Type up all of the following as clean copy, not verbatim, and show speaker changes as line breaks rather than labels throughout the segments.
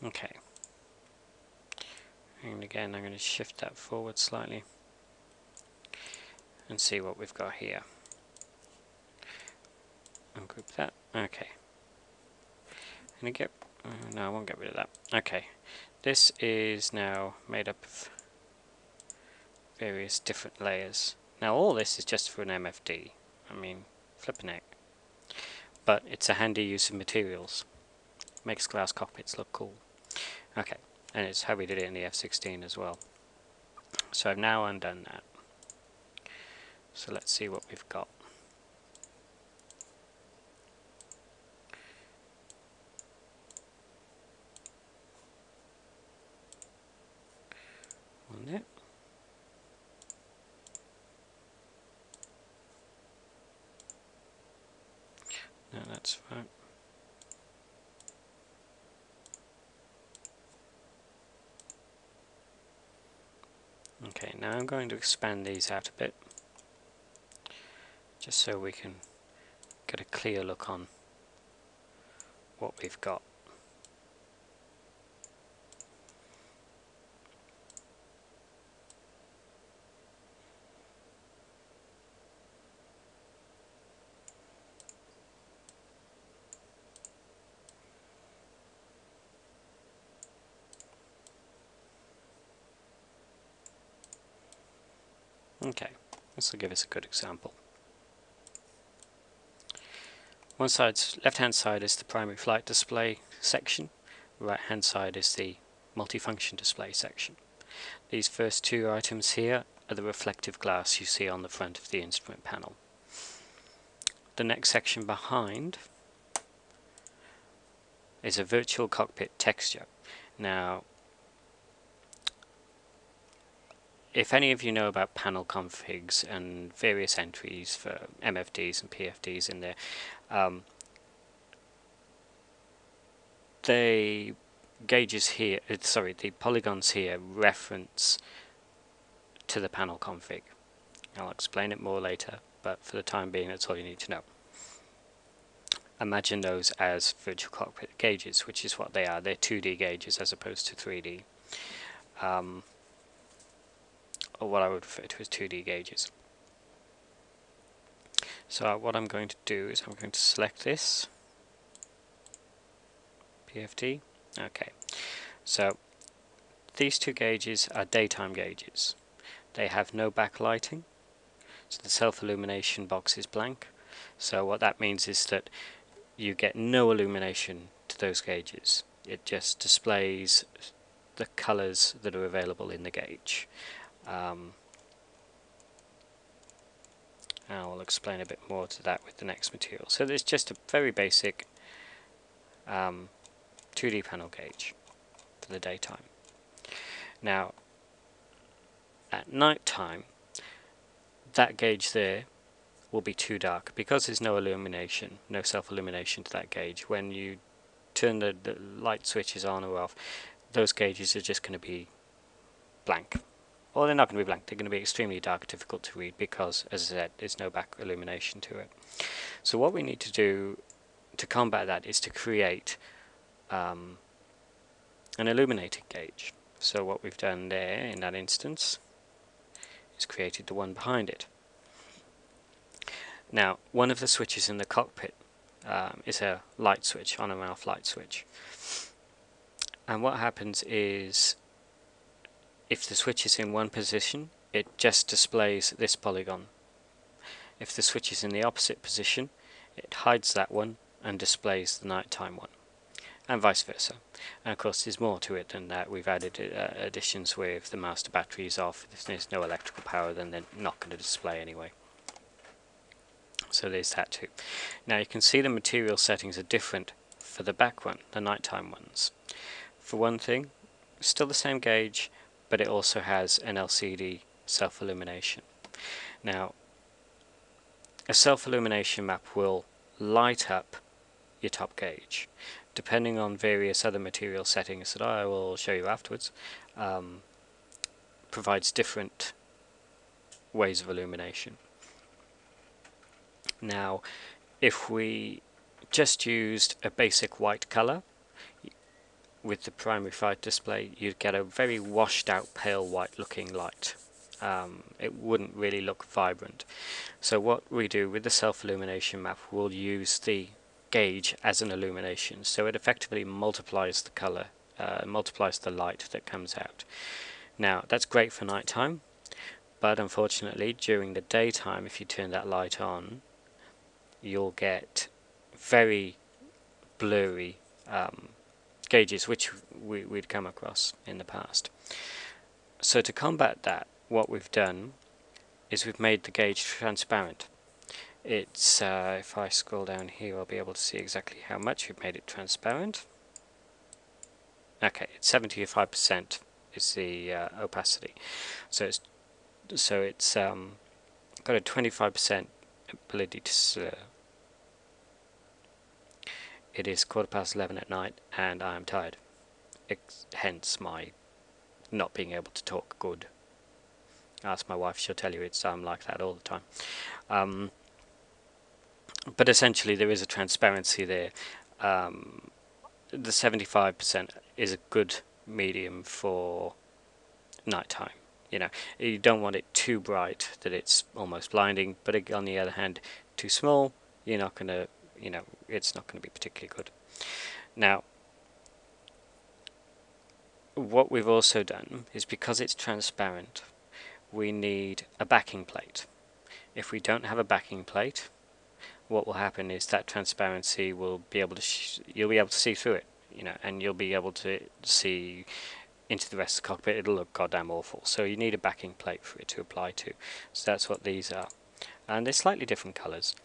Okay, and again I'm going to shift that forward slightly and see what we've got here. Ungroup that. Okay, and get no, I won't get rid of that. Okay, this is now made up of various different layers. Now all this is just for an MFD. I mean, flippin' heck. But it's a handy use of materials. Makes glass cockpits look cool. Okay, and it's how we did it in the F-16 as well. So I've now undone that. So let's see what we've got. On it. No, that's fine. Okay, now I'm going to expand these out a bit, just so we can get a clear look on what we've got. Okay, this will give us a good example. One side's left-hand side is the primary flight display section. Right-hand side is the multifunction display section. These first two items here are the reflective glass you see on the front of the instrument panel. The next section behind is a virtual cockpit texture. Now, if any of you know about panel configs and various entries for MFDs and PFDs in there, the gauges here, the polygons here reference to the panel config. I'll explain it more later, but for the time being that's all you need to know. Imagine those as virtual cockpit gauges, which is what they are. They're 2D gauges as opposed to 3D. Or what I would refer to as 2D gauges. So what I'm going to do is I'm going to select this PFD. Okay, so these two gauges are daytime gauges. They have no backlighting, so the self-illumination box is blank. So what that means is that you get no illumination to those gauges. It just displays the colors that are available in the gauge. I'll explain a bit more to that with the next material. So there's just a very basic 2D panel gauge for the daytime. Now, at night time, that gauge there will be too dark because there's no illumination, no self-illumination to that gauge. When you turn the light switches on or off, those gauges are just going to be blank. Well, they're not going to be blank, they're going to be extremely dark, difficult to read because, as I said, there's no back illumination to it. So what we need to do to combat that is to create an illuminated gauge. So what we've done there in that instance is created the one behind it. Now, one of the switches in the cockpit is a light switch, on and off light switch. And what happens is, if the switch is in one position, it just displays this polygon. If the switch is in the opposite position, it hides that one and displays the nighttime one, and vice versa. And of course there's more to it than that. We've added additions where if the master battery is off, if there's no electrical power, then they're not going to display anyway. So there's that too. Now you can see the material settings are different for the back one, the nighttime ones. For one thing, still the same gauge, but it also has an LCD self-illumination. Now, a self-illumination map will light up your top gauge. Depending on various other material settings that I will show you afterwards, provides different ways of illumination. Now, if we just used a basic white color, with the primary flight display, you'd get a very washed out pale white looking light. It wouldn't really look vibrant. So what we do with the self-illumination map, we'll use the gauge as an illumination, so it effectively multiplies the color, multiplies the light that comes out. Now that's great for nighttime, but unfortunately during the daytime, if you turn that light on, you'll get very blurry gauges, which we'd come across in the past. So to combat that, what we've done is we've made the gauge transparent. It's if I scroll down here, I'll be able to see exactly how much we've made it transparent. Okay, it's 75% is the opacity. So it's got a 25% ability to slur. It is 11:15 at night, and I am tired. Hence my not being able to talk good. Ask my wife; she'll tell you it's like that all the time. But essentially, there is a transparency there. The 75% is a good medium for nighttime. You don't want it too bright that it's almost blinding, but on the other hand, too small, you're not going to, it's not going to be particularly good. Now, what we've also done is, because it's transparent, we need a backing plate. If we don't have a backing plate, what will happen is that transparency will be able to you'll be able to see through it, and you'll be able to see into the rest of the cockpit. It'll look goddamn awful. So you need a backing plate for it to apply to. So that's what these are, and they're slightly different colors.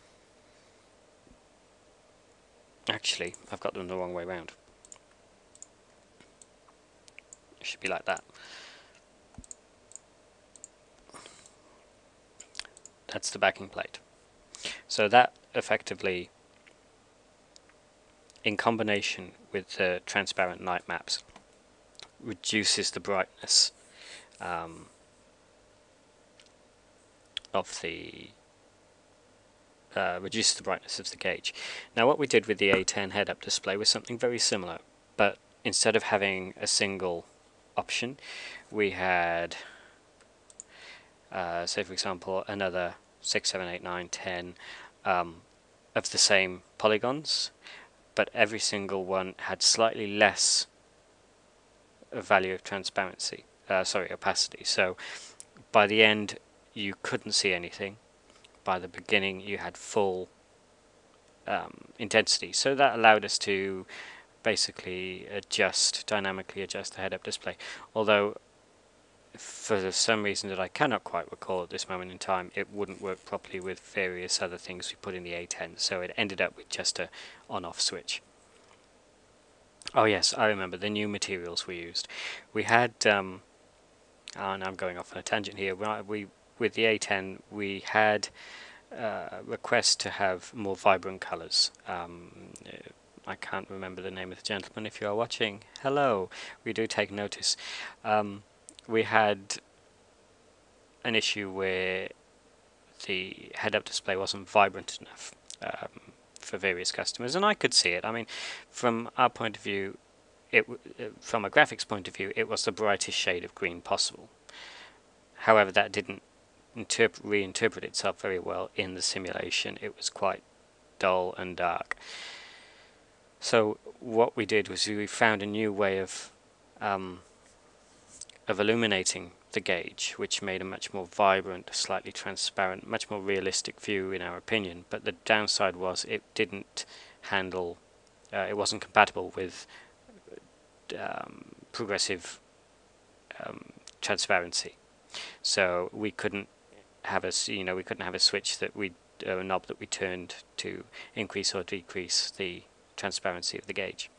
Actually, I've got them the wrong way around. It should be like that. That's the backing plate. So that effectively, in combination with the transparent night maps, reduces the brightness of the gauge. Now what we did with the A10 head-up display was something very similar, but instead of having a single option, we had say for example another 6, 7, 8, 9, 10 of the same polygons, but every single one had slightly less value of transparency, opacity. So by the end you couldn't see anything. By the beginning you had full intensity. So that allowed us to basically dynamically adjust the head-up display. Although for some reason that I cannot quite recall at this moment in time, it wouldn't work properly with various other things we put in the A10, so it ended up with just a on-off switch. Oh yes, I remember the new materials we used. We had, and I'm going off on a tangent here, with the A10 we had requests to have more vibrant colours. I can't remember the name of the gentleman. If you are watching, hello, we do take notice. We had an issue where the head-up display wasn't vibrant enough for various customers, and I could see it. I mean, from our point of view, from a graphics point of view, it was the brightest shade of green possible. However, that didn't reinterpret itself very well in the simulation. It was quite dull and dark. So what we did was we found a new way of illuminating the gauge, which made a much more vibrant, slightly transparent, much more realistic view in our opinion. But the downside was it didn't handle, it wasn't compatible with progressive transparency. So we couldn't have a switch that a knob that we turned to increase or decrease the transparency of the gauge.